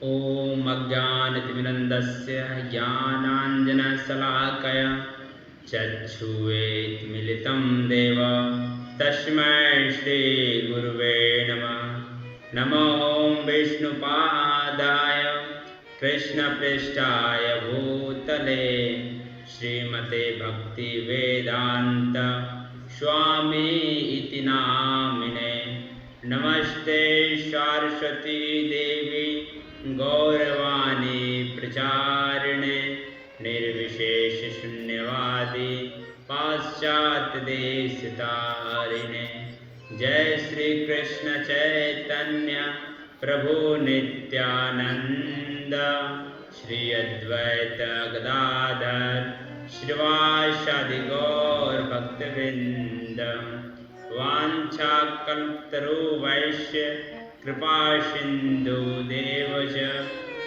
ॐ अज्ञानतिमिरन्दस्य ज्ञानाञ्जनशलाकया चक्षुरुन्मीलितं देव तस्मै श्रीगुरुवे नमः। नमो विष्णुपादाय कृष्णपृष्ठाय भूतले श्रीमते भक्तिवेदान्त स्वामी इति नामिने। नमस्ते सरस्वती देवी गौरवाणी प्रचारिणे निर्विशेष शून्यवादी पाश्चात्य देशतारिणे। जय श्री कृष्ण चैतन्य प्रभु नित्यानंद श्री अद्वैत गदाधर श्रीवासादि गौर भक्तवृंद। वाञ्छाकल्पतरुभ्यश्च कृपा सिन्धु देवच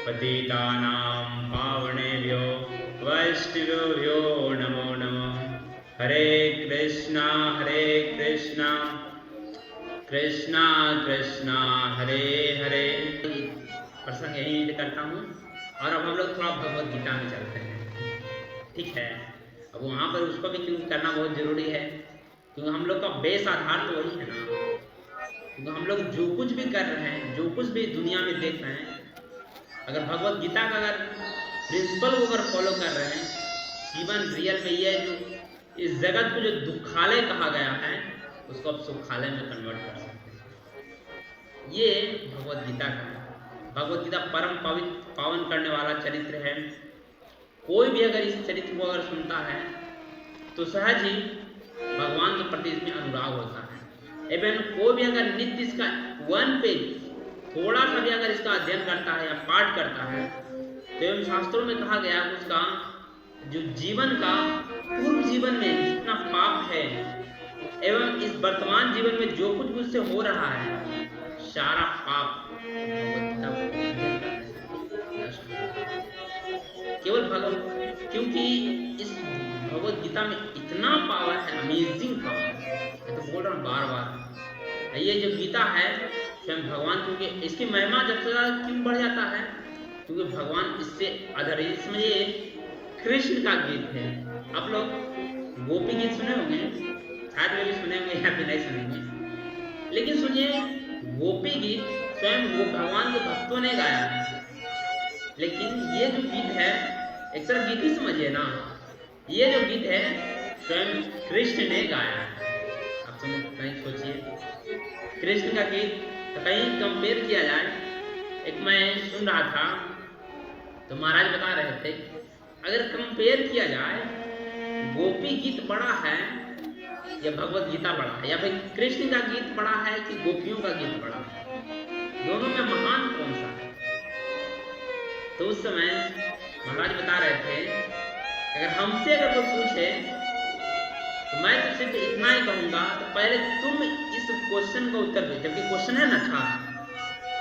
पतितानां पावनेभ्यो वैष्णवेभ्यो नमो नमः। हरे कृष्णा कृष्णा कृष्णा हरे हरे। प्रसंग यही करता हूँ और अब हम लोग थोड़ा भगवद गीता में चलते हैं, ठीक है। अब वहाँ पर उसको भी क्यों करना बहुत जरूरी है, क्योंकि हम लोग का बेस आधार तो वही है ना। क्योंकि हम लोग जो कुछ भी कर रहे हैं, जो कुछ भी दुनिया में देख रहे हैं, अगर भगवत गीता का अगर प्रिंसिपल को अगर फॉलो कर रहे हैं, जीवन रियल में ये जो इस जगत को जो दुखालय कहा गया है उसको आप सुखालय में कन्वर्ट कर सकते हैं। ये भगवत गीता का है। भगवत गीता परम पवित्र पावन करने वाला चरित्र है। कोई भी अगर इस चरित्र को अगर सुनता है तो सहज ही भगवान के प्रति इसमें अनुराग होता है। एवं कोई भी अगर नित्य इसका 1 पेज थोड़ा सा भी अगर इसका अध्ययन करता है या पाठ करता है तो एवं शास्त्रों में कहा गया है उसका जो जीवन का पूर्व जीवन में जितना पाप है एवं इस वर्तमान जीवन में जो कुछ उससे हो रहा है सारा पाप केवल भगवत, क्योंकि इस भगवत गीता में इतना पावर है, अमेजिंग पावर। मैं तो बोल रहा हूँ बार बार, ये जो गीता है स्वयं भगवान, क्योंकि इसकी महिमा जब से ज़्यादा क्यों बढ़ जाता है, क्योंकि भगवान इससे अधर। इसमें ये कृष्ण का गीत है। आप लोग गोपी गीत सुने होंगे, शायद वे भी सुने होंगे या फिर नहीं सुनेंगे, लेकिन सुनिए गोपी गीत स्वयं वो भगवान के भक्तों ने गाया है। लेकिन ये जो गीत है एक तरह गीत ही समझिए ना, ये जो गीत है स्वयं कृष्ण ने गाया है। आप समझ कहीं सोचिए, कृष्ण का गीत तो कहीं कंपेयर किया जाए। एक मैं सुन रहा था तो महाराज बता रहे थे अगर कंपेयर किया जाए गोपी गीत बड़ा है या भगवत गीता बड़ा है, या फिर कृष्ण का गीत बड़ा है कि गोपियों का गीत बड़ा है, दोनों में महान कौन सा है? तो उस समय महाराज बता रहे थे अगर हमसे अगर कोई पूछे तो मैं तो सिर्फ इतना ही कहूंगा, तो पहले तुम इस क्वेश्चन का उत्तर दो। जबकि क्वेश्चन है ना था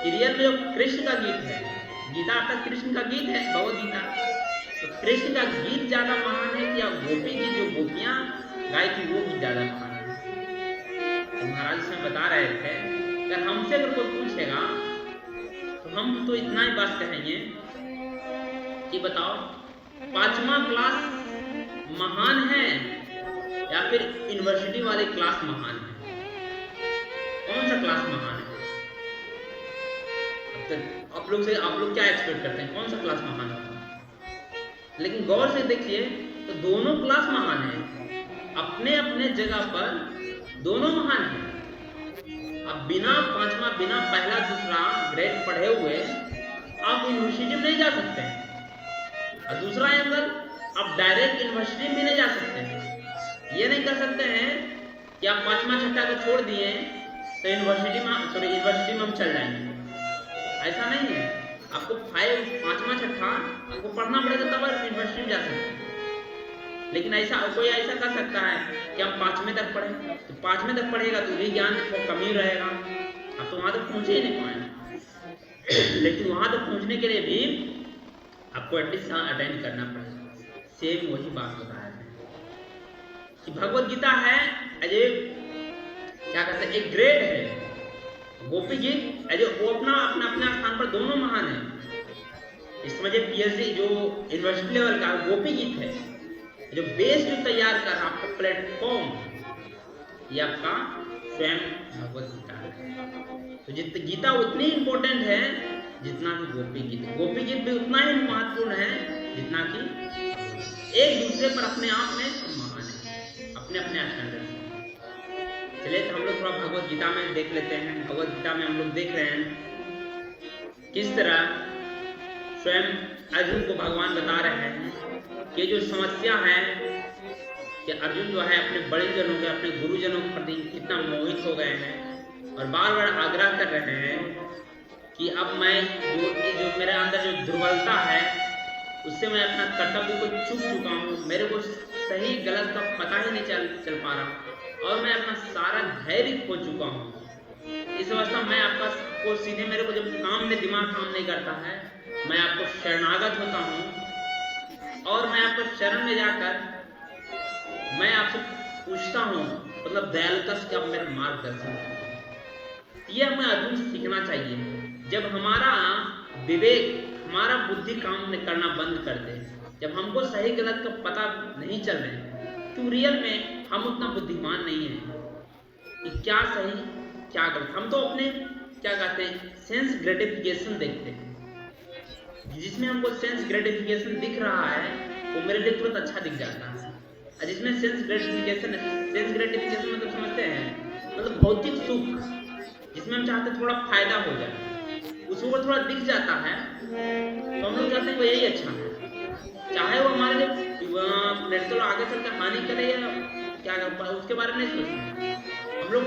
कि रियल में जो कृष्ण का गीत है, गीता अर्थात कृष्ण का गीत है भगवत गीता, तो कृष्ण का गीत ज्यादा महान है या गोपी गीत जो गोपियां गाई थी वो गीत ज्यादा महान है? तो महाराज इसमें बता रहे थे अगर हमसे अगर कोई पूछेगा तो हम तो इतना ही बात कहेंगे कि बताओ 5वां क्लास महान है या फिर यूनिवर्सिटी वाले क्लास महान है? कौन सा क्लास महान है? आप लोग क्या एक्सपेक्ट करते हैं, कौन सा क्लास महान है? लेकिन गौर से देखिए तो दोनों क्लास महान है, अपने अपने जगह पर दोनों महान है। अब बिना 5वां बिना पहला दूसरा ग्रेड पढ़े हुए आप यूनिवर्सिटी में नहीं जा सकते हैं, और दूसरा एंगल आप डायरेक्ट यूनिवर्सिटी में नहीं जा सकते हैं। ये नहीं कर सकते हैं कि आप 5वां छठा को छोड़ दिए तो यूनिवर्सिटी में हम चल जाएंगे, ऐसा नहीं है। आपको 5वां छठा आपको पढ़ना पड़ेगा तब आप यूनिवर्सिटी में जा सकते हैं। लेकिन ऐसा कोई ऐसा कर सकता है कि हम 5वें तक पढ़ें, तो 5वें तक पढ़ेगा तो भी ज्ञान को कमी रहेगा, आप तो वहां तक पहुंचे ही नहीं पाएंगे। लेकिन वहां तक पहुंचने के लिए भी आपको एटलीस्ट अटेंड करना पड़ेगा। सेम वही बात बताया है कि भगवत गीता है अजय क्या कहते हैं एक ग्रेड है, गोपी गीत अजय वो अपना स्थान पर दोनों महान है। इस समझिए पीएचडी जो यूनिवर्सिटी लेवल का गोपी गीत है, जो बेस जो तैयार कर रहा आपका प्लेटफॉर्म, ये आपका स्वयं भगवत गीता है। तो जितनी गीता उतनी इंपॉर्टेंट है जितना कि गोपी गीत। गोपी गीत भी उतना ही महत्वपूर्ण है जितना कि एक दूसरे पर अपने आप में महान है, अपने अपने स्टैंडर्ड से। चलिए तो हम लोग थोड़ा भगवत गीता में देख लेते हैं। भगवत गीता में हम लोग देख रहे हैं किस तरह स्वयं अर्जुन को भगवान बता रहे हैं कि जो समस्या है कि अर्जुन जो है अपने बड़े जनों के, अपने गुरुजनों के प्रति कितना मोहित हो गए हैं और बार बार आग्रह कर रहे हैं कि अब मैं जो मेरे अंदर जो दुर्बलता है उससे मैं अपना कर्तव्य को चूक चुका हूँ, मेरे को सही गलत का पता ही नहीं चल पा रहा और मैं अपना सारा धैर्य खो चुका हूँ। इस अवस्था में मैं आपका को सीधे मेरे को जब दिमाग काम नहीं करता है, मैं आपको शरणागत होता हूँ और मैं आपको शरण में जाकर मैं आपसे पूछता हूँ, मतलब दयालुता से आप मेरा मार्गदर्शन करें। ये हमें अर्जुन से सीखना चाहिए। जब हमारा विवेक, हमारा बुद्धि काम करना बंद कर दे, जब हमको सही गलत का पता नहीं चल रहे, तो रियल में हम उतना बुद्धिमान नहीं है कि क्या सही क्या गलत। हम तो अपने क्या कहते हैं सेंस ग्रेटिफिकेशन देखते हैं, जिसमें हमको सेंस ग्रेटिफिकेशन दिख रहा है वो मेरे लिए तुरंत अच्छा दिख जाता है। और जिसमें सेंस ग्रेटिफिकेशन मतलब समझते हैं, मतलब भौतिक सुख जिसमें हम चाहते थोड़ा फायदा हो जाए, उसको थोड़ा दिख जाता है तो हम लोग चाहते हैं वो यही अच्छा है, चाहे वो हमारे लिए तो आगे चलकर हानि करे या क्या कर, उसके बारे में नहीं सोचते। हम लोग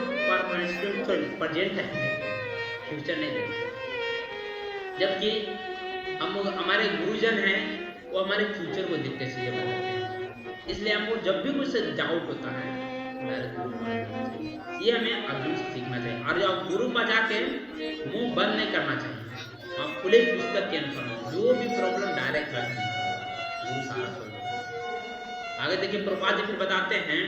प्रेजेंट है, फ्यूचर नहीं देखते। जबकि हम हमारे गुरुजन हैं वो हमारे फ्यूचर को देख के सीधे बताते हैं। इसलिए हमको जब भी कुछ डाउट होता है ये हमें अर्जुन से सीखना चाहिए। और जब गुरु पर जाके मुंह बंद नहीं करना चाहिए, आप खुले पुस्तक के अनुसार जो भी प्रॉब्लम डायरेक्ट रखती है गुरु सारा सोल्व। आगे देखिए प्रभुपाद जी फिर बताते हैं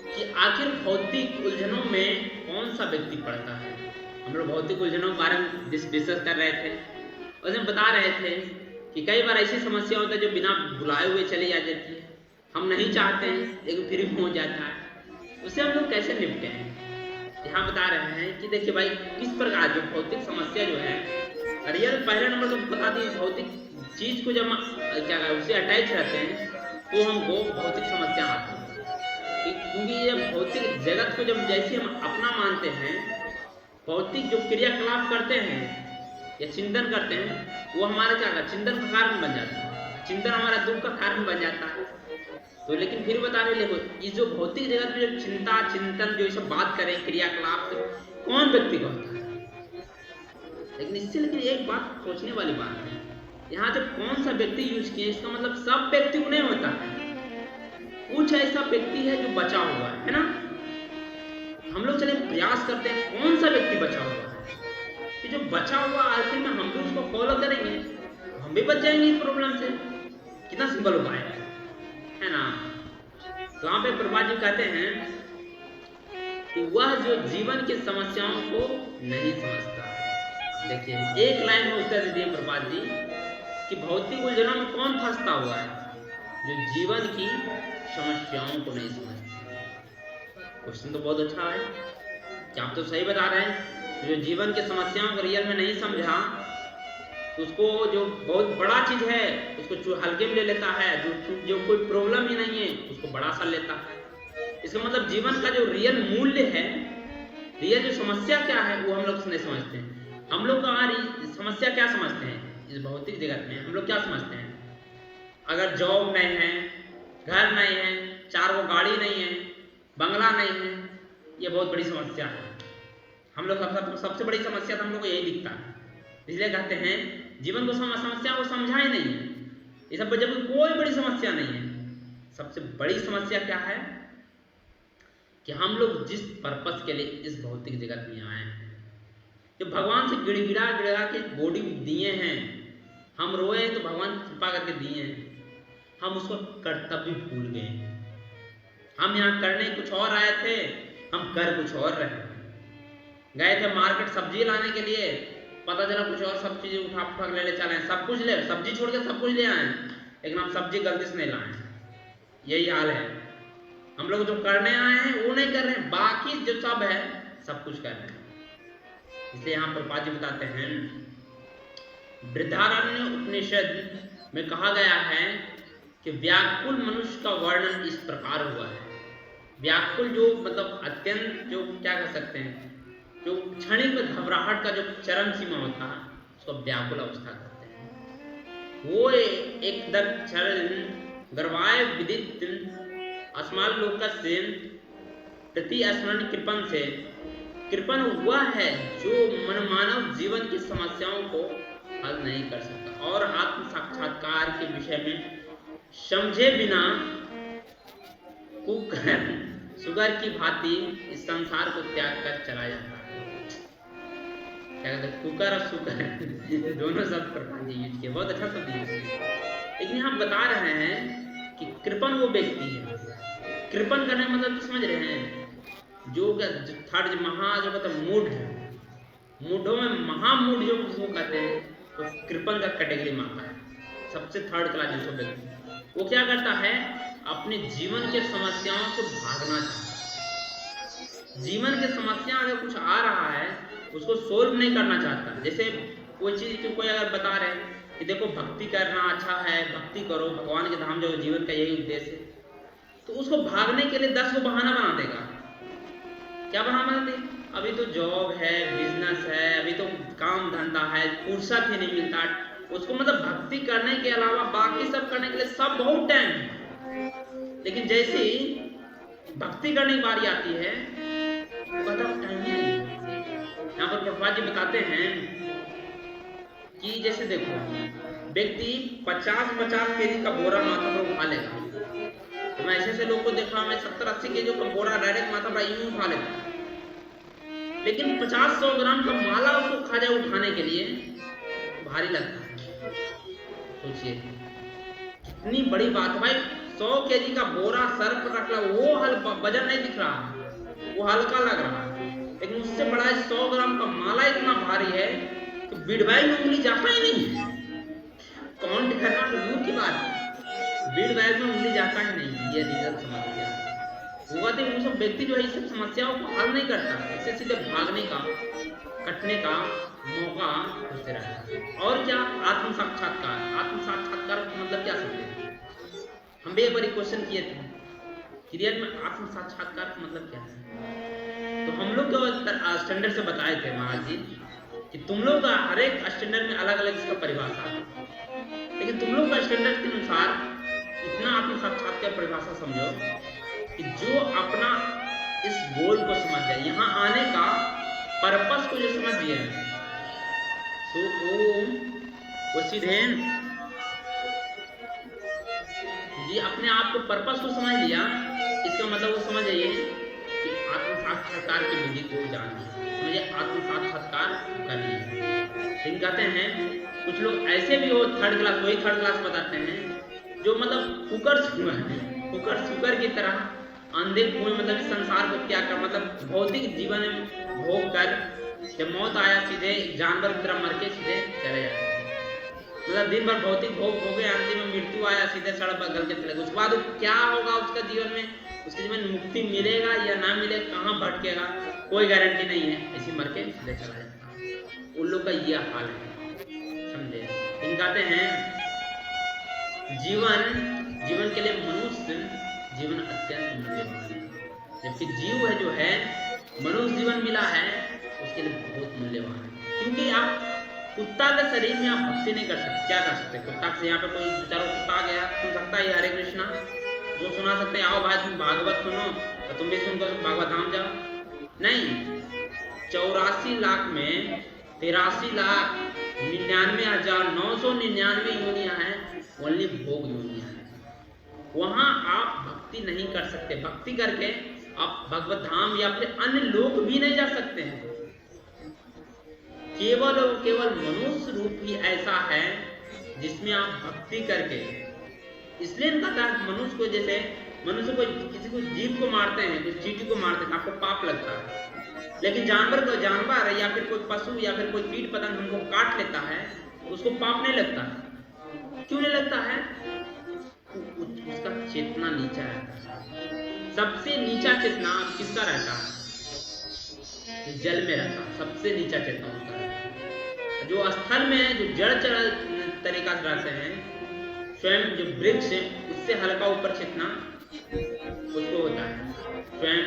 कि आखिर भौतिक उलझनों में कौन सा व्यक्ति पड़ता है। हम लोग भौतिक उलझनों के बारे में डिस्कस कर रहे थे और उसमें बता रहे थे कि कई बार ऐसी समस्या होता है जो बिना बुलाए हुए चली जाती है, हम नहीं चाहते हैं लेकिन फिर भी हो जाता है, उससे हम लोग कैसे निपटे हैं। यहाँ बता रहे हैं कि देखिए भाई किस प्रकार जो भौतिक समस्या जो है, रियल पहले नंबर तो बता दी भौतिक चीज को जब क्या उससे अटैच रहते हैं तो हमको भौतिक समस्या आती है। क्योंकि ये भौतिक जगत को जब जैसे हम अपना मानते हैं, भौतिक जो क्रियाकलाप करते हैं या चिंतन करते हैं वो हमारा क्या है चिंतन का कारण बन जाता है, चिंतन हमारा दुख का कारण बन जाता है। तो लेकिन फिर बता रहे देखो इस जो भौतिक जगत में जो चिंता चिंतन जो सब बात करें क्रियाकलाप से कौन व्यक्ति का होता है, लेकिन इससे लेकिन एक बात सोचने वाली बात है, यहाँ जब कौन सा व्यक्ति यूज किया इसका मतलब सब व्यक्ति को नहीं होता है, कुछ ऐसा व्यक्ति है जो बचा हुआ है ना। हम लोग चले प्रयास करते हैं कौन सा व्यक्ति बचा हुआ है, कि जो बचा हुआ आखिर में हम भी उसको फॉलो करेंगे, हम भी बच जाएंगे इस प्रॉब्लम से। कितना सिंपल उपाय है ना। तो यहाँ पे प्रभुपाद जी कहते हैं कि वह जो जीवन की समस्याओं को नहीं समझता। देखिए एक लाइन में उत्तर दे दिए प्रभुपाद जी कि भौतिक उलझनों में कौन फंसता हुआ है, जो जीवन की समस्याओं को नहीं समझता। क्वेश्चन तो बहुत अच्छा है कि आप तो सही बता रहे हैं, जो जीवन के समस्याओं को रियल में नहीं समझा तो उसको जो बहुत बड़ा चीज है उसको हल्के में ले लेता है, जो कोई प्रॉब्लम ही नहीं है उसको बड़ा सा लेता है। इसका मतलब जीवन का जो रियल मूल्य है, रियल जो समस्या क्या है वो हम लोग नहीं समझते हैं। हम लोग समस्या क्या समझते हैं इस भौतिक जगत में, हम लोग क्या समझते हैं, अगर जॉब नहीं है, घर नहीं है, 4 गो गाड़ी नहीं है, बंगला नहीं है, ये बहुत बड़ी समस्या है। हम लोग सबसे बड़ी समस्या तो हम लोग को यही दिखता है, इसलिए कहते हैं जीवन को समस्या को समझा ही नहीं है। ये सब जब कोई बड़ी समस्या नहीं है, सबसे बड़ी समस्या क्या है कि हम लोग जिस पर्पस के लिए इस भौतिक जगत में आए हैं, जो भगवान से गिड़गिड़ा गिड़ा के बॉडी दिए हैं, हम रोए हैं तो भगवान कृपा करके दिए हैं, हम उसको कर्तव्य भूल गए हैं। हम यहाँ करने कुछ और आए थे, हम कर कुछ और रहे। गए थे मार्केट सब्जी लाने के लिए, पता चला कुछ और, सब चीजें उठा उठा ले चले, सब कुछ ले, सब्जी छोड़ के सब कुछ ले आए, लेकिन हम सब्जी गलती से नहीं लाए। यही हाल है, हम लोग जो करने आए हैं वो नहीं कर रहे हैं, बाकी जो सब है सब कुछ कर रहे हैं। इसलिए यहाँ पर पाजी बताते हैं, बृहदारण्य उपनिषद में कहा गया है कि व्याकुल मनुष्य का वर्णन इस प्रकार हुआ है। व्याकुल जो मतलब अत्यंत, जो क्या कह सकते हैं, जो क्षणिक घबराहट का जो चरम सीमा होता है उसको व्याकुल अवस्था कहते हैं। वो एकदम क्षण गर्वाय विदित अस्माल लोकस्य प्रति स्मरण कृपण से, कृपण हुआ है जो मनमानव जीवन की समस्याओं को हल नहीं कर सकता और आत्म साक्षात्कार के विषय में समझे बिना कुकर सुगर की भांति इस संसार को त्याग कर चला जाता है। क्या कहते हैं, कुकर और सुकर दोनों शब्द प्रकार से यूज किए, बहुत अच्छा शब्द यूज किया। लेकिन हम बता रहे हैं कि कृपण वो व्यक्ति है। कृपण करने का मतलब समझ रहे हैं, जो थर्ड महा जो कहते हैं मूढ़, मूढ़ों में महामूढ़ जो जिसको कहते हैं, तो कृपण का कैटेगरी में आता है, सबसे थर्ड क्लास जिसको व्यक्ति। वो क्या करता है, अपने जीवन के समस्याओं से भागना चाहता है। जीवन के समस्या अगर कुछ आ रहा है उसको सोल्व नहीं करना चाहता। जैसे कोई चीज को कोई अगर बता रहे हैं कि देखो भक्ति करना अच्छा है, भक्ति करो, भगवान के धाम जाओ, जीवन का यही उद्देश्य है, तो उसको भागने के लिए 10 को बहाना बना देगा। क्या बहाना दे, अभी तो जॉब है, बिजनेस है, अभी तो काम धंधा है, फुर्सत ही नहीं मिलता उसको, मतलब भक्ति करने के अलावा बाकी सब करने के लिए सब बहुत टाइम है। लेकिन जैसे ही भक्ति करने की बारी आती है तो कहता है टाइम ही नहीं। यहाँ पर प्रभुपाद जी बताते हैं कि जैसे देखो व्यक्ति 50-50 केजी का बोरा माथा पर उठा लेगा, तो मैं ऐसे लोगों को देखा, मैं 70-80 केजी का बोरा डायरेक्ट माथा पर यूं उठा लेता, लेकिन 50-100 ग्राम का माला उसको खाजा उठाने के लिए भारी लगता है। सोचिए कितनी बड़ी बात है भाई, 100 केजी का बोरा सर पर रख ला, वो वजन नहीं दिख रहा, वो हल्का लग रहा है, लेकिन उससे बड़ा 100 ग्राम का माला इतना भारी है कि बीड़बाई में उंगली जाता ही नहीं। काउंट करना तो दूर की बात है, बीड़बाई में उंगली जाता ही नहीं। ये रीजन समस्या हुआ तो वो सब व्यक्ति जो है इस सब समस्याओं को हल नहीं करता, इससे सीधे भागने का, कटने का मौका खोजते रहता है। और क्या, आत्म साक्षात्कार। आत्म साक्षात्कार का मतलब क्या समझे, हम भी एक बार क्वेश्चन किए थे कि रियल में आत्म साक्षात्कार का मतलब क्या है। तो हम लोग को स्टैंडर्ड से बताए थे महाराज जी कि तुम लोग का हर एक स्टैंडर्ड में अलग अलग इसका परिभाषा है, लेकिन तुम लोग का स्टैंडर्ड के अनुसार इतना आत्म साक्षात्कार परिभाषा समझो कि जो अपना इस गोल को समझ जाए, यहाँ आने का पर्पस को जो समझ लिया है, तो वो सीधे जी अपने आप को पर्पस को समझ लिया, इसका मतलब वो समझ जाइए कि आत्म साक्षात्कार की विधि को जान लिया, समझिए आत्म साक्षात्कार कर लिया। लेकिन कहते हैं कुछ लोग ऐसे भी हो थर्ड क्लास, वही थर्ड क्लास बताते हैं जो मतलब कुकर सुकर की तरह अंधे कुएं, मतलब इस संसार को क्या कर, मतलब भौतिक जीवन में भोग कर जब मौत आया सीधे जानवर की तरह मर के सीधे चले जाते हैं। मतलब दिन भर भौतिक भोग हो गए, अंतिम में मृत्यु आया, सीधे सड़क पर गल के चले गए। उसके बाद क्या होगा उसका जीवन में, उसके जीवन में मुक्ति मिलेगा या ना मिले, कहाँ भटकेगा, कोई गारंटी नहीं है, इसी मर के सीधे चला जाता है। उन लोग का ये हाल है, समझे। इन कहते हैं जीवन के लिए मनुष्य जीवन अत्यंत मूल्यवान है, जबकि जीव है जो है मनुष्य जीवन मिला है उसके लिए बहुत मूल्यवान है। क्योंकि आप कुत्ता के शरीर में आप भक्ति नहीं कर सकते, क्या कर सकते, कुत्ता से यहाँ पे कोई बेचारा कुत्ता आ गया, सुन सकता है हरे कृष्णा, वो सुना सकते हैं, आओ भाई तुम भागवत सुनो, तो तुम भी सुनकर भागवत धाम जाओ, नहीं। 84 लाख में 83,99,999 योनियां हैं, ओनली भोग योनियां हैं, वहां आप भक्ति नहीं कर सकते। भक्ति करके आप भगवत धाम या फिर अन्य लोक भी नहीं जा सकते हैं। केवल और केवल मनुष्य रूप ही ऐसा है जिसमें आप भक्ति करके, इसलिए कहता है मनुष्य को, जैसे मनुष्य को किसी को जीव को मारते हैं, किसी चींटी को मारते हैं, आपको पाप लगता है, लेकिन जानवर या फिर कोई पशु या फिर कोई कीट पतंग हमको काट लेता है तो उसको पाप नहीं लगता है। क्यों नहीं लगता है? उसका चेतना नीचा रहता है। सबसे नीचा चेतना किसका रहता है? जो जल में रहता है, सबसे नीचा चेतना उसका रहता है। जो स्थल में जो जड़ तरीका से रहते हैं, स्वयं जो वृक्ष है उससे हल्का ऊपर चेतना उसको होता है, स्वयं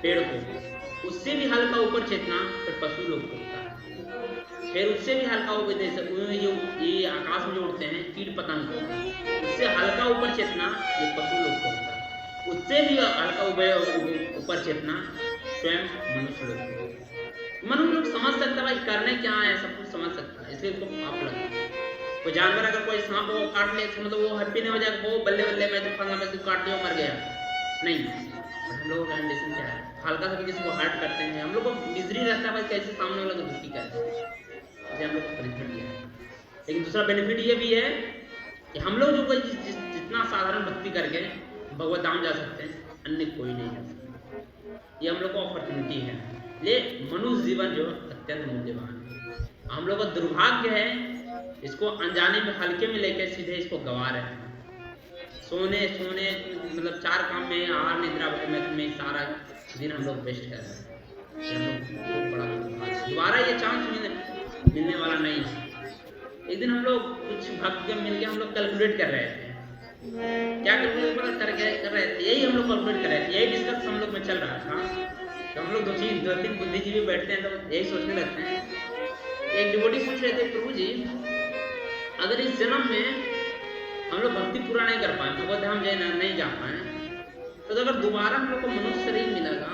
पेड़ को उससे भी हल्का ऊपर चेतना फिर पशु लोग को होता है। फिर उससे भी हल्का ऊपर जैसे जो ये आकाश में जो उड़ते हैं कीट पतंग को, उससे हल्का ऊपर चेतना ये पशु लोग को होता है। उससे भी हल्का ऊपर चेतना स्वयं मनुष्य लोग को। मनुष्य लोग समझ सकता है भाई करने क्या है, सब कुछ समझ सकता है, इसलिए उसको पाप लगता है। कोई जानवर अगर कोई सांप को काट ले तो मतलब वो हैप्पी नहीं हो जाएगा, वो बल्ले बल्ले मैं तो फलना मैं तो काट लिया मर गया, नहीं। और हम लोगों का कंडीशन क्या है, हल्का सा भी किसी को हर्ट करते हैं, हम लोग को मिजरी रहता है भाई कैसे सामने वाला को दुखी करते हैं, इसलिए हम लोग को बेनिफिट दिया है। लेकिन दूसरा बेनिफिट ये भी है कि हम लोग जो कोई जितना साधारण भक्ति करके भगवत धाम जा सकते हैं, अन्य कोई नहीं जा सकता। ये हम लोग को अपॉर्चुनिटी है। ये मनुष्य जीवन जो अत्यंत मूल्यवान है। हम लोग का दुर्भाग्य है इसको अनजाने में हल्के में लेकर सीधे इसको गवा रहे हैं। सोने मतलब 4 काम में आहार निद्रा में सारा दिन हम लोग वेस्ट कर रहे हैं। हम लोग बहुत बड़ा दुर्भाग्य, दोबारा ये चांस मिलने वाला नहीं है। एक दिन हम लोग कुछ भक्त मिलकर हम लोग कैलकुलेट कर रहे थे, क्या कैलकुलेट कर रहे थे, यही हम लोग कैलकुलेट कर रहे थे, यही डिस्कस हम लोग में चल रहा था। तो हम लोग 2-3 बुद्धिजीवी बैठते हैं तो यही सोचने लगते हैं। एक डिवोटी पूछ रहे थे, प्रभु जी अगर इस जन्म में हम लोग भक्ति पूरा नहीं कर पाए, भगवत धाम नहीं जा पाए, तो अगर दोबारा हम लोग को मनुष्य शरीर मिलेगा,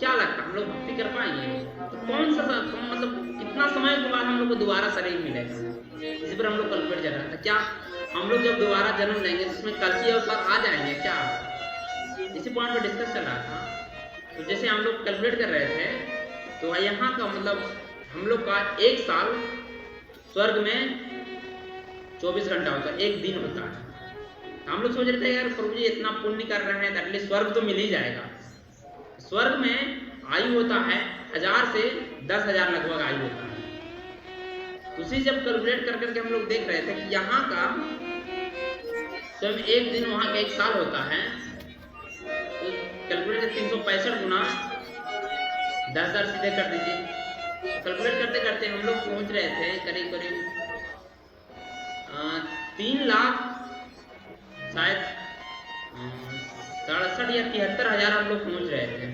क्या लगता है हम लोग भक्ति कर पाएंगे? तो कौन सा मतलब कितना समय के बाद हम लोग को दोबारा शरीर मिलेगा? इसी पर हम लोग कैलकुलेट कर रहा था। क्या हम लोग जब दोबारा जन्म लेंगे तो उसमें कल्कि अवतार आ जाएंगे क्या? इसी पॉइंट पर डिस्कस चल रहा था। तो जैसे हम लोग कैलकुलेट कर रहे थे, तो यहाँ का मतलब हम लोग का 1 साल स्वर्ग में 24 घंटा होता है, 1 दिन होता है। हम लोग सोच रहे थे यार प्रभु जी इतना पुण्य कर रहे हैं तो एटलीस्ट स्वर्ग तो मिल ही जाएगा। स्वर्ग में आयु होता है 1000 से 10,000 लगभग आयु होता है। उसी जब कैलकुलेट कर करके हम लोग देख रहे थे कि यहाँ का स्वयं 1 दिन वहाँ का 1 साल होता है, तो कैलकुलेट 365 गुना 10,000 सीधे कर दीजिए। कैलकुलेट करते करते हम लोग पहुँच रहे थे करीब 3 लाख शायद 67 या 73 हजार हम लोग पहुँच रहे थे,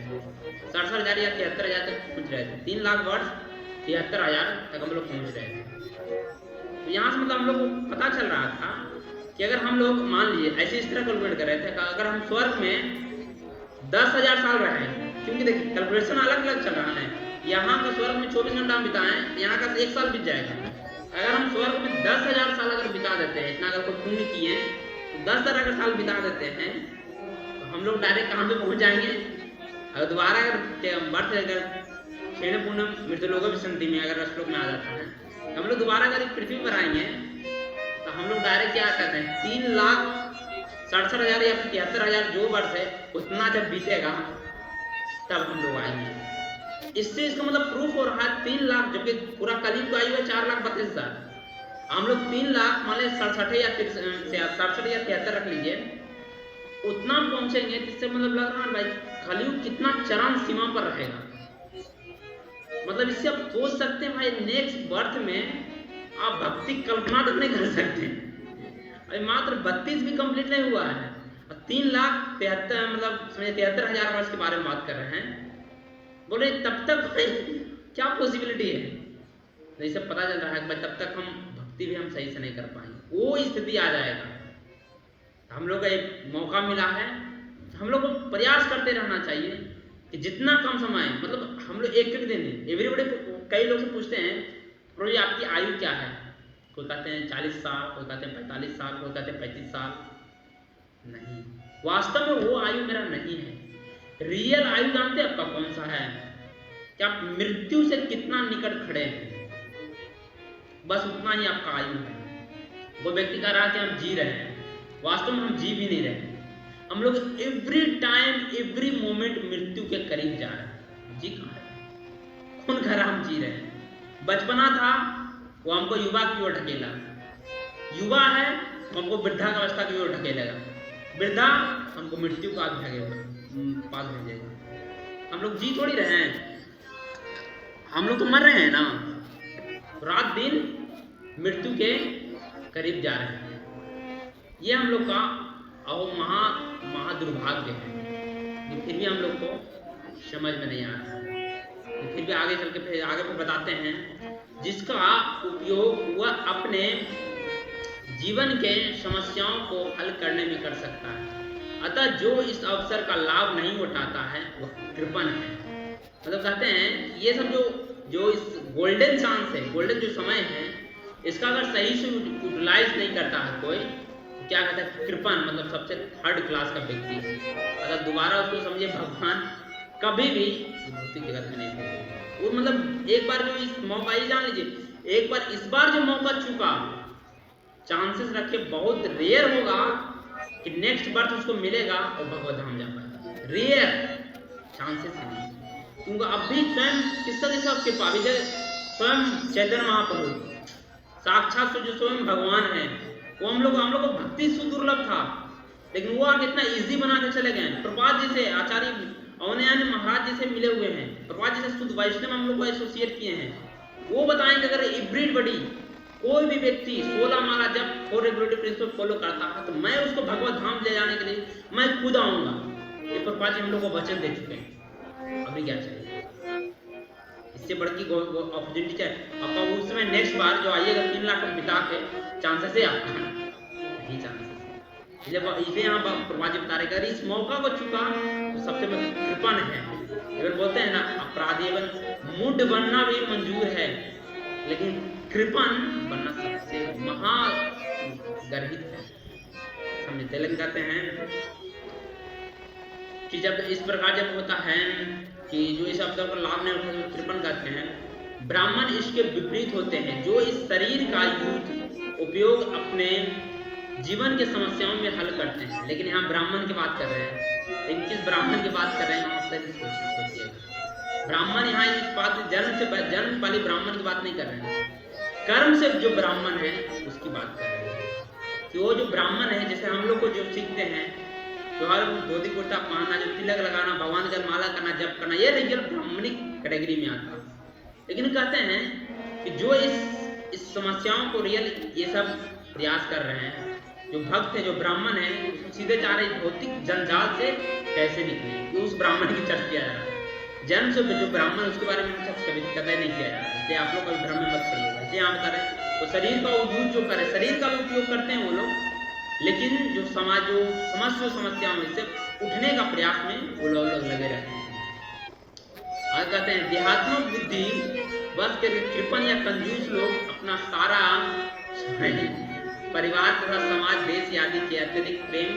67 हजार या 73 हजार तक पहुँच रहे थे। 3 लाख वर्ष 73 हजार तक हम लोग पहुँच रहे थे। तो यहाँ से मतलब हम लोग को पता चल रहा था कि अगर हम लोग मान लीजिए ऐसे इस तरह कैलकुलेट कर रहे थे कि अगर हम स्वर्ग में 10,000 साल रहे, क्योंकि देखिए कैलकुलेशन अलग अलग चल रहा है। यहाँ का स्वर्ग में 24 घंटा बिताएं, यहाँ का 1 साल बीत जाएगा। अगर हम स्वर्ग में 10,000 साल अगर बिता देते हैं, इतना अगर कोई पुण्य किए तो 10,000 अगर साल बिता देते हैं, तो हम लोग डायरेक्ट कहाँ पे पहुँच जाएंगे? अगर दोबारा अगर बर्थ अगर क्षीण पूर्ण मृत्युलोक विसंति में अगर श्लोक में आ जाता है, तो हम लोग दोबारा अगर पृथ्वी पर आएंगे तो हम लोग डायरेक्ट क्या करते हैं 3,67,000 या 73,000 जो वर्ष है उतना जब बीतेगा तब हम लोग आएंगे। इससे इसका मतलब प्रूफ हो रहा है 3 लाख, जबकि पूरा कलयुग का आयु है 4,32,000, हम लोग 3 लाख मान लीजिए 67 या 73 रख लीजिए, उतना पहुंचेंगे। जिससे मतलब लग रहा है भाई कलयुग कितना चरम सीमा पर रहेगा। मतलब इससे आप सोच सकते हैं भाई नेक्स्ट बर्थ में आप भक्ति कल्पना तक नहीं कर सकते। अभी मात्र 32 भी कंप्लीट नहीं हुआ है, 3,73,000 मतलब 73,000 वर्ष के बारे में बात कर रहे हैं। बोले तब तक भाई क्या पॉसिबिलिटी है? तो इससे पता चल रहा है कि तब तक हम भक्ति भी हम सही से नहीं कर पाएंगे, वो स्थिति आ जाएगा। हम लोग का एक मौका मिला है, हम लोग को प्रयास करते रहना चाहिए कि जितना कम समय मतलब हम लोग एक दिन एवरीबॉडी कई लोग से पूछते हैं प्रभु जी आपकी आयु क्या है? कोई कहते हैं 40 साल, कोई कहते हैं 45 साल, कोई कहते हैं 35 साल। नहीं, वास्तव में वो आयु मेरा नहीं है। रियल आयु जानते हैं आपका कौन सा है? कि आप मृत्यु से कितना निकट खड़े हैं, बस उतना ही आपका आयु है। वो व्यक्ति कह रहा है कि हम जी रहे हैं, वास्तव में हम जी भी नहीं रहे। हम लोग एवरी टाइम एवरी मोमेंट मृत्यु के करीब जा रहे हैं। जी कहाँ है? कौन घर हम जी रहे हैं? बचपना था वो हमको युवा की ओर ढकेला, युवा है हमको वृद्धावस्था की ओर ढकेलेगा, वृद्धा हमको मृत्यु का पास भेजेगा। हम लोग जी थोड़ी रहे हैं, हम लोग तो मर रहे हैं ना, रात दिन मृत्यु के करीब जा रहे हैं। ये हम लोग का महा दुर्भाग्य है। फिर भी हम लोग को समझ में नहीं आ रहा है। फिर भी आगे चल के फिर बताते हैं, जिसका उपयोग वह अपने जीवन के समस्याओं को हल करने में कर सकता है, अतः जो इस अवसर का लाभ नहीं उठाता है वह कृपण है। मतलब कहते हैं ये सब जो इस गोल्डन चांस है, गोल्डन जो समय है, इसका अगर सही से यूटिलाइज नहीं करता है कोई, तो क्या कहते हैं कृपण, मतलब सबसे थर्ड क्लास का व्यक्ति है। अगर दोबारा उसको समझे भगवान कभी भी भौतिक जगत में नहीं पहुंचेगा। वो मतलब एक बार जो इस मौका, ये जान लीजिए, एक बार इस बार जो मौका चुका, चांसेस रखे बहुत रेयर होगा कि नेक्स्ट बर्थ उसको मिलेगा और भगवत धाम जा पाएगा। रेयर चांसेस नहीं, क्योंकि अब भी स्वयं किसका कृपा, अभी स्वयं चैतन्य महाप्रभु साक्षात जो स्वयं भगवान है, वो हम लोग को भक्ति सुदुर्लभ था, लेकिन वो आगे इतना इजी बना के चले गए। प्रपात जी से, आचार्य अवनयान महाराज जी से मिले हुए हैं, प्रपात जी से शुद्ध वैष्णव हम लोग को एसोसिएट किए हैं। वो बताएंगे अगर एवरीबॉडी कोई भी व्यक्ति 16 माला जब 4 रेगुलेटरी प्रिंसिपल फॉलो करता है तो मैं उसको भगवत धाम ले जाने के लिए मैं खुद आऊंगा। ये प्रपात जी हम लोग को वचन दे चुके हैं। अभी क्या चाहिए, इससे बढ़ की अपॉर्चुनिटी चाहिए आपका? उस समय नेक्स्ट बार जो आइएगा 3 लाख बिता के चांसेस है आपका नहीं, चांसेस इसलिए यहाँ प्रभात जी बता रहे अगर इस मौका को चुका तो सबसे कृपण है। अगर बोलते हैं ना अपराधी मूड बनना भी मंजूर है, लेकिन कृपण बनना सबसे महागर्हित है। समझे? तेलंग कहते हैं कि जब इस प्रकार जब होता है कि जो इस अवसर को लाभ नहीं उठाते कृपण कहते हैं। ब्राह्मण इसके विपरीत होते हैं, जो इस शरीर का उपयोग अपने जीवन के समस्याओं में हल करते हैं। लेकिन यहाँ ब्राह्मण की बात कर रहे हैं, लेकिन किस ब्राह्मण की बात कर रहे हैं यहाँ सोचिए। ब्राह्मण यहाँ इस बात जन्म वाली ब्राह्मण की बात नहीं कर रहे हैं, कर्म से जो ब्राह्मण है उसकी बात कर रहे हैं। कि वो जो ब्राह्मण है, जैसे हम लोग को जो सीखते हैं त्योहार धोती कुर्ता पहनना, जो तिलक लगाना, भगवान का माला करना, जप करना, ये रियल ब्राह्मणिक कैटेगरी में आता है। लेकिन कहते हैं कि जो इस समस्याओं को रियल ये सब प्रयास कर रहे हैं, जो भक्त है, जो ब्राह्मण है, सीधे चाह रहे भौतिक जंजाल से कैसे निकले, उस ब्राह्मण की चर्चा किया जा रहा है। जन्म से जो ब्राह्मण उसके बारे में कभी कतई नहीं किया जा रहा है। इसलिए आप लोग कभी भ्रम में मत पड़िएगा। इसलिए यहाँ बता रहे हैं वो शरीर का उपयोग जो करे, शरीर का भी उपयोग करते हैं वो लोग, लेकिन जो समस्याओं से उठने का प्रयास में वो लोग लगे रहते हैं। आज कहते हैं देहात्मक बुद्धि बस के कृपण या कंजूस लोग अपना सारा परिवार तथा समाज, देश आदि के अत्यधिक प्रेम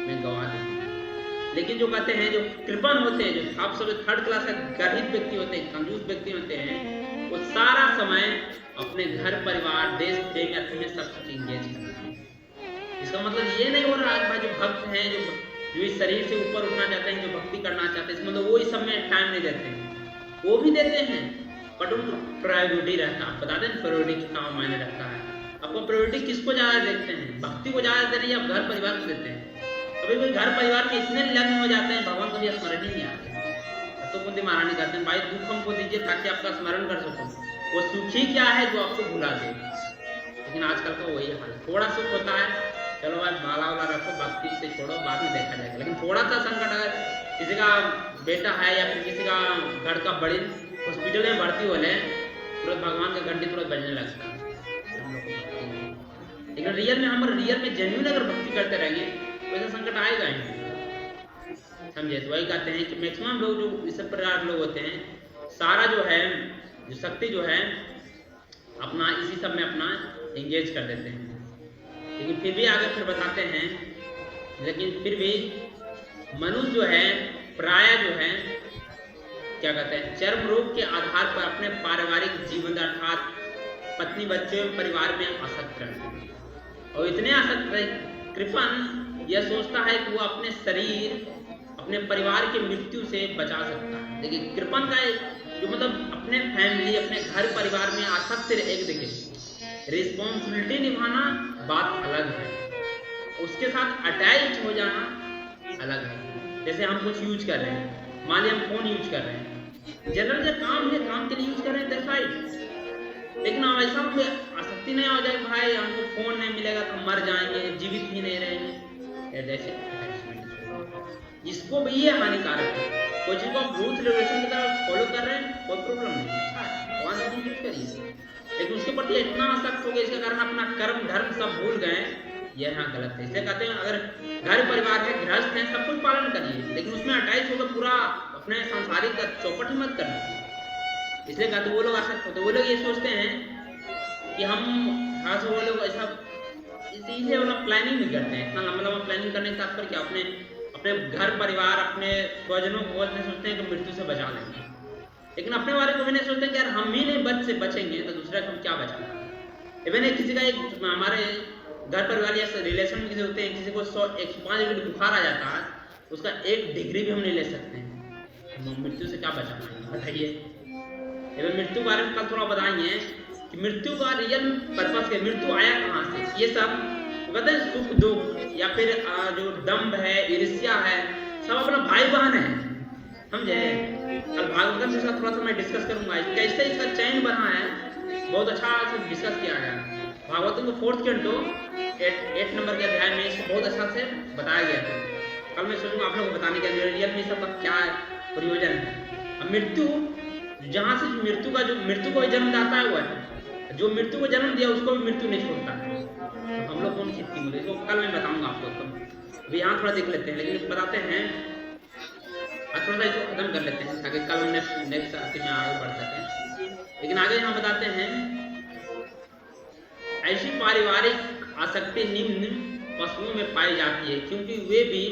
में गवा देते हैं। लेकिन जो कहते हैं जो कृपण होते हैं, जो आप सब थर्ड क्लास का गर्हित व्यक्ति होते हैं, कंजूस व्यक्ति होते हैं, वो सारा समय अपने घर परिवार, देश प्रेम या में सब कुछ इंगेज करते हैं। इसका मतलब ये नहीं हो रहा है भाई जो भक्त हैं, जो इस शरीर से ऊपर उठना चाहते हैं, जो भक्ति करना चाहते हैं, इसका मतलब वो इस सब में टाइम नहीं देते हैं। वो भी देते हैं बट उनको प्रायोरिटी रहता है। आप बता दें प्रायोरिटी कितना मायने रखता है। आपको प्रायोरिटी किसको ज़्यादा देखते हैं? भक्ति को ज़्यादा देते हैं या घर परिवार को देते हैं? कभी कोई घर परिवार में इतने लग्न हो जाते हैं भगवान कभी स्मरण ही नहीं आते। तो बुद्धि महारानी कहते हैं भाई दुख हमको दीजिए ताकि आपका स्मरण कर सको। वो सुखी क्या है जो आपको भुला दे। लेकिन आजकल का वही हाल है। थोड़ा सुख होता है, चलो भाई माला वाला रखो, भक्ति से छोड़ो, बाद में देखा जाएगा। लेकिन थोड़ा सा संकट अगर किसी का बेटा है या फिर किसी का घर का बड़ी हॉस्पिटल में भर्ती हो ले, तुरंत भगवान का घंटी तुरंत बजने लगता है। लेकिन रियल में जेन्युइन अगर भक्ति करते रहेंगे तो ऐसा संकट आएगा ही नहीं। समझे? तो वही कहते हैं कि मैक्सिमम लोग जो इस प्रकार लोग होते हैं, सारा जो है जो शक्ति जो है अपना इसी सब में अपना एंगेज कर देते हैं। लेकिन फिर भी आगे फिर बताते हैं, लेकिन फिर भी मनुष्य जो है प्राय जो है क्या कहते हैं चर्म रोग के आधार पर अपने पारिवारिक जीवन अर्थात पत्नी बच्चों परिवार में आसक्त रहते हैं। और इतने आसक्त रहे कृपण यह सोचता है कि वो अपने शरीर, अपने परिवार की मृत्यु से बचा सकता है। देखिए कृपण का जो मतलब अपने फैमिली, अपने घर परिवार में आसक्त एक देखिए रिस्पॉन्सिबिलिटी निभाना बात अलग है, उसके साथ अटैच हो जाना अलग है। जैसे हम कुछ यूज कर रहे हैं, मान लीजिए हम फोन यूज कर रहे हैं, जनरल जो काम है काम के लिए यूज कर रहे हैं राइट, लेकिन अब ऐसा कोई आसक्ति नहीं हो जाए भाई हमको फोन नहीं मिलेगा तो हम मर जाएंगे, जीवित ही नहीं रहेंगे, जैसे इसको भी ये हानिकारक है। कोई चीज को आप रूल्स रेगुलेशन की तरह फॉलो कर रहे हैं कोई प्रॉब्लम नहीं, अच्छा है भगवान से यूज करिए, लेकिन उसके प्रति इतना आसक्त हो गए इसके कारण अपना कर्म धर्म सब भूल गए, यह यहाँ गलत है। इसलिए कहते हैं अगर घर परिवार है, गृहस्थ है, सब कुछ पालन करिए, लेकिन उसमें अटैच होकर पूरा अपने सांसारिक का चौपट ही मत करना। इसलिए कहते वो लोग आसक्त होते, वो लोग ये सोचते हैं कि हम खास वो लोग ऐसा इसीलिए वो लोग प्लानिंग नहीं करते हैं, इतना लंबा लंबा प्लानिंग करने का तात्पर्य क्या, अपने घर परिवार अपने स्वजनों को सोचते हैं कि मृत्यु से बचा लेंगे, लेकिन अपने बारे को भी नहीं सोचते कि यार हम ही नहीं बचेंगे तो दूसरा को क्या बचाना। इवन किसी का एक हमारे घर परिवार या रिलेशन में किसी होते हैं, किसी को 105 डिग्री बुखार आ जाता है, उसका 1 डिग्री भी हम नहीं ले सकते हैं, मृत्यु से क्या बचाना है बताइए। इवन मृत्यु के बारे में कल थोड़ा बताएंगे कि मृत्यु का रियल पर्पस क्या, मृत्यु आया कहाँ से, ये सब कहते हैं सुख दुख या फिर जो दम्भ है, ईर्ष्या है, सब अपना भाई बहन है, समझे। कल भागवतम से थोड़ा सा मैं डिस्कस करूंगा कैसे इसका चयन बना है, बहुत अच्छा से डिस्कस किया गया भागवतम को 4th कैंटो 8 नंबर के अध्याय में इसको बहुत अच्छा से बताया गया था। कल मैं सोचूंगा आप लोगों को बताने के लिए रियल में सबका क्या प्रयोजन है। मृत्यु जहाँ से मृत्यु को जन्मदाता है हुआ है, जो मृत्यु को जन्म दिया उसको भी मृत्यु नहीं छोड़ता है। तो हम लोग कौन खेती बोले इसको कल मैं बताऊंगा आप लोग को, अभी यहाँ थोड़ा देख लेते हैं, लेकिन बताते हैं आज थोड़ा सा इसको खत्म कर लेते हैं ताकि कल नेक्स्ट आते में आगे बढ़ सकें। लेकिन आगे यहाँ बताते हैं ऐसी पारिवारिक आसक्ति निम्न पशुओं में पाई जाती है, क्योंकि वे भी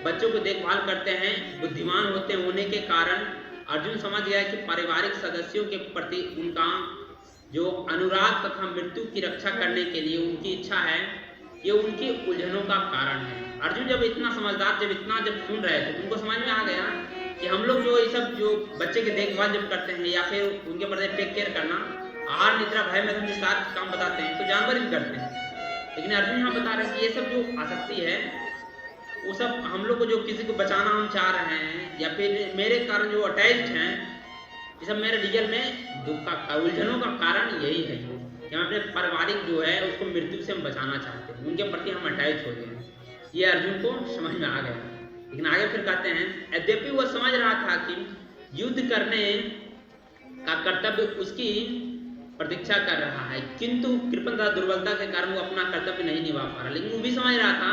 बच्चों को देखभाल करते हैं, बुद्धिमान होने के कारण अर्जुन समझ गया कि पारिवारिक सदस्यों के प्रति उनका जो अनुराग तथा मृत्यु की रक्षा करने के लिए उनकी इच्छा है, ये उनकी उलझनों का कारण है। अर्जुन जब इतना समझदार जब सुन रहे थे उनको समझ में आ गया कि हम लोग जो ये सब जो बच्चे की देखभाल जब करते हैं या फिर उनके प्रति टेक केयर करना, आहार निद्रा भय में हम साथ काम बताते हैं तो जानवर भी करते हैं, लेकिन अर्जुन यहाँ बता रहे हैं कि ये सब जो आसक्ति है वो सब हम लोग को जो किसी को बचाना हम चाह रहे हैं या फिर मेरे कारण जो अटैच्ड हैं, ये सब मेरे रियल में दुख का उलझनों का कारण यही है कि हम अपने पारिवारिक जो है उसको मृत्यु से हम बचाना चाहते हैं, उनके प्रति हम अटैच हो गए। ये अर्जुन को समझ में आ गया, लेकिन आगे फिर कहते हैं यद्यपि वह समझ रहा था कि युद्ध करने का कर्तव्य उसकी प्रतीक्षा कर रहा है, किंतु कृपणता दुर्बलता के कारण वो अपना कर्तव्य नहीं निभा पा रहा। लेकिन वो भी समझ रहा था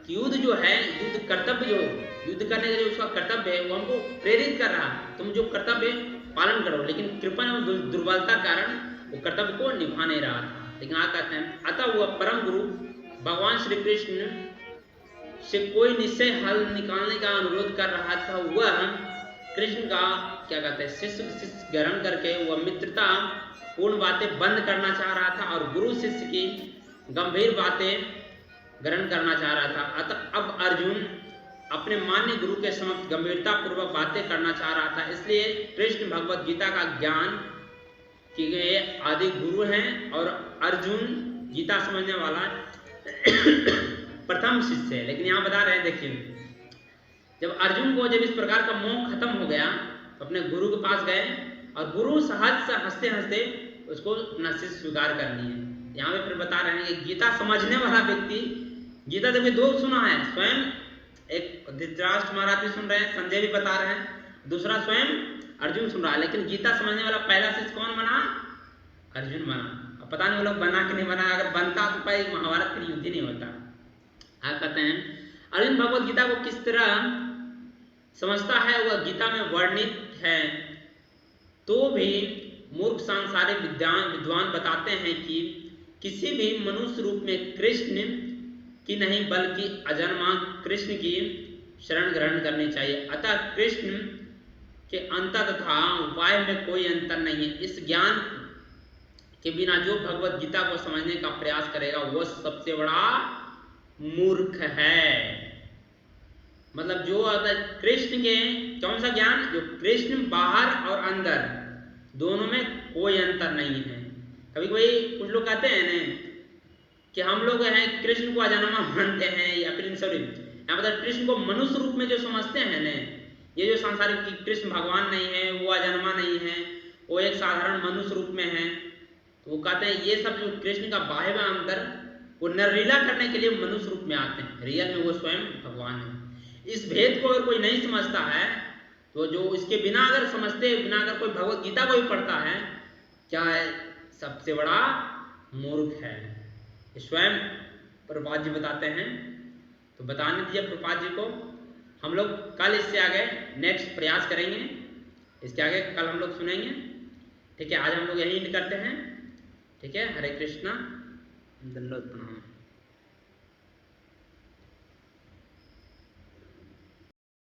कि युद्ध जो है, युद्ध कर्तव्य जो युद्ध करने का जो उसका कर्तव्य है वो हमको प्रेरित कर रहा है, तुम जो कर्तव्य पालन करो, लेकिन कृपा एवं दुर्बलता कारण वो कर्तव्य को निभा नहीं रहा था। लेकिन आगे कहते हैं अतः वह परम गुरु भगवान श्री कृष्ण से कोई निश्चय हल निकालने का अनुरोध कर रहा था। वह कृष्ण का क्या कहते हैं शिष्य ग्रहण करके वह मित्रता पूर्ण बातें बंद करना चाह रहा था और गुरु शिष्य की गंभीर बातें ग्रहण करना चाह रहा था। अतः अब अर्जुन अपने मान्य गुरु के समक्ष गंभीरता पूर्वक बातें करना चाह रहा था। इसलिए कृष्ण भगवत गीता का ज्ञान कि ये आदि गुरु हैं और अर्जुन गीता समझने वाला प्रथम शिष्य है। लेकिन यहाँ बता रहे हैं देखिए, जब अर्जुन को जब इस प्रकार का मोह खत्म हो गया तो अपने गुरु के पास गए और गुरु सहज से हंसते हंसते उसको अपना शिष्य स्वीकार करनी है। यहाँ पे फिर बता रहे हैं कि गीता समझने वाला व्यक्ति, गीता जब दो सुना है, स्वयं एक धृतराष्ट्र महाराज भी सुन रहे हैं, संजय भी बता रहे हैं, दूसरा स्वयं अर्जुन सुन रहा है, लेकिन गीता समझने वाला पहला शिष्य कौन बना? अर्जुन बना। अब पता नहीं वो लोग बना कि नहीं बना, अगर बनता तो भाई महाभारत फिर युद्ध ही नहीं होता। आप कहते हैं अर्जुन भगवत गीता को किस तरह समझता है वह गीता में वर्णित है, तो भी मूर्ख सांसारिक विद्वान बताते हैं कि किसी भी मनुष्य रूप में कृष्ण की नहीं बल्कि अजन्मा कृष्ण की शरण ग्रहण करनी चाहिए। अतः कृष्ण के अंत तथा उपाय में कोई अंतर नहीं है। इस ज्ञान के बिना जो भगवत गीता को समझने का प्रयास करेगा वह सबसे बड़ा मूर्ख है। मतलब जो आता है कृष्ण के कौन सा ज्ञान, जो कृष्ण बाहर और अंदर दोनों में कोई अंतर नहीं है। कभी कभी कुछ लोग कहते हैं ना कि हम लोग हैं कृष्ण को अजन्मा मानते हैं, या फिर सॉरी यहाँ मतलब कृष्ण को मनुष्य रूप में जो समझते हैं ना, ये जो सांसारिक कृष्ण भगवान नहीं है, वो अजन्मा नहीं है, वो एक साधारण मनुष्य रूप में है, तो वो कहते हैं ये सब जो कृष्ण का बाह्य व अंदर वो नरलीला करने के लिए मनुष्य रूप में आते हैं, रियल में वो स्वयं भगवान है। इस भेद को अगर कोई नहीं समझता है तो जो इसके बिना अगर समझते बिना अगर कोई भगवत गीता को भी पढ़ता है, क्या है, सबसे बड़ा मूर्ख है। स्वयं प्रभुपाद जी बताते हैं, तो बताने दीजिए प्रभुपाद जी को। हम लोग कल इससे आगे नेक्स्ट प्रयास करेंगे, इसके आगे कल हम लोग सुनेंगे। ठीक है, आज हम लोग यही करते हैं। ठीक है, हरे कृष्णा, दंडवत प्रणाम।